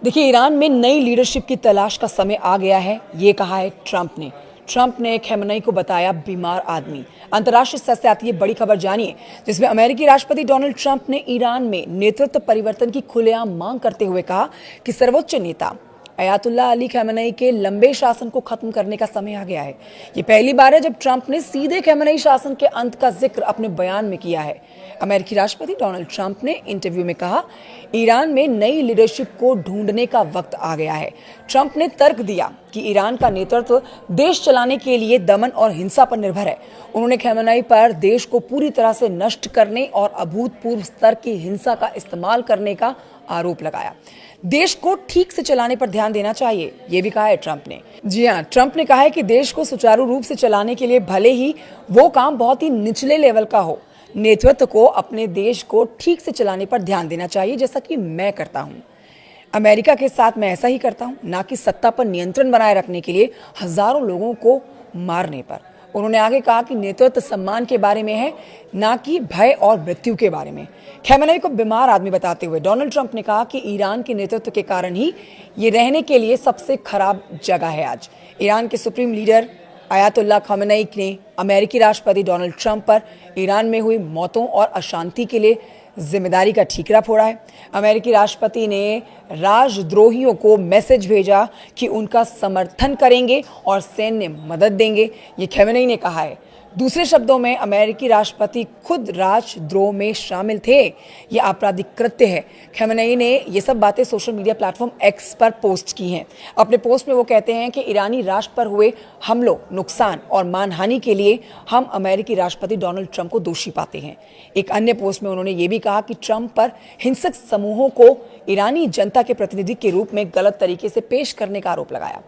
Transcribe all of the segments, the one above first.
देखिए, ईरान में नई लीडरशिप की तलाश का समय आ गया है, ये कहा है ट्रंप ने खamenei को बताया बीमार आदमी। अंतर्राष्ट्रीय स्तर से आती है बड़ी खबर जानिए, जिसमें अमेरिकी राष्ट्रपति डोनाल्ड ट्रंप ने ईरान में नेतृत्व परिवर्तन की खुलेआम मांग करते हुए कहा कि सर्वोच्च नेता अयातुल्लाह अली खamenei के लंबे शासन को खत्म करने का समय आ गया है। ये पहली बार है जब ट्रंप ने सीधे खamenei शासन के अंत का जिक्र अपने बयान में किया है। अमेरिकी राष्ट्रपति डोनाल्ड ट्रंप ने इंटरव्यू में कहा, ईरान में नई लीडरशिप को ढूंढने का वक्त आ गया है। ट्रंप ने तर्क दिया कि ईरान का नेतृत्व देश चलाने के लिए दमन और हिंसा पर निर्भर है। उन्होंने खamenei पर देश को पूरी तरह से नष्ट करने और अभूतपूर्व स्तर की हिंसा का इस्तेमाल करने का आरोप लगाया। देश को ठीक से चलाने पर ध्यान देना चाहिए, ये भी कहा है ट्रंप ने। जी हाँ, ट्रंप ने कहा है कि देश को सुचारू रूप से चलाने के लिए भले ही वो काम बहुत ही निचले लेवल का हो, नेतृत्व को अपने देश को ठीक से चलाने पर ध्यान देना चाहिए, जैसा कि मैं करता हूँ। अमेरिका के साथ मैं ऐसा ही करता हूँ, ना कि सत्ता पर नियंत्रण बनाए रखने के लिए हजारों लोगों को मारने पर। उन्होंने आगे कहा कि नेतृत्व सम्मान के बारे में है, ना कि भय और मृत्यु के बारे में। खamenei को बीमार आदमी बताते हुए डोनाल्ड ट्रंप ने कहा कि ईरान के नेतृत्व के कारण ही ये रहने के लिए सबसे खराब जगह है। आज ईरान के सुप्रीम लीडर अयातुल्लाह खamenei ने अमेरिकी राष्ट्रपति डोनाल्ड ट्रंप पर ईरान में हुई मौतों और अशांति के लिए जिम्मेदारी का ठीकरा फोड़ा है। अमेरिकी राष्ट्रपति ने राजद्रोहियों को मैसेज भेजा कि उनका समर्थन करेंगे और सैन्य मदद देंगे, ये खamenei ने कहा है। दूसरे शब्दों में अमेरिकी राष्ट्रपति खुद राजद्रोह में शामिल थे, ये आपराधिक कृत्य है। खamenei ने ये सब बातें सोशल मीडिया प्लेटफॉर्म एक्स पर पोस्ट की हैं। अपने पोस्ट में वो कहते हैं कि ईरानी राष्ट्र पर हुए हमलों, नुकसान और मानहानि के लिए हम अमेरिकी राष्ट्रपति डोनाल्ड ट्रंप को दोषी पाते हैं। एक अन्य पोस्ट में उन्होंने ये भी कहा कि ट्रंप पर हिंसक समूहों को ईरानी जनता के प्रतिनिधि के रूप में गलत तरीके से पेश करने का आरोप लगाया।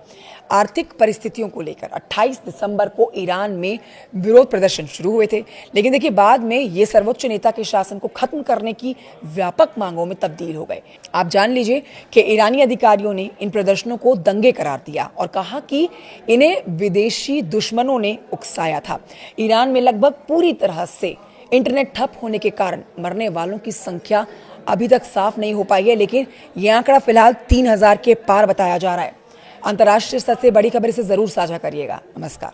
आर्थिक परिस्थितियों को लेकर 28 दिसंबर को ईरान में विरोध प्रदर्शन शुरू हुए थे, लेकिन देखिए बाद में ये सर्वोच्च नेता के शासन को खत्म करने की व्यापक मांगों में तब्दील हो गए। आप जान लीजिए कि ईरानी अधिकारियों ने इन प्रदर्शनों को दंगे करार दिया और कहा कि इन्हें विदेशी दुश्मनों ने उकसाया था। ईरान में लगभग पूरी तरह से इंटरनेट ठप होने के कारण मरने वालों की संख्या अभी तक साफ नहीं हो पाई है, लेकिन यह आंकड़ा फिलहाल 3000 के पार बताया जा रहा है। अंतर्राष्ट्रीय स्तर से बड़ी खबर इसे जरूर साझा करिएगा। नमस्कार।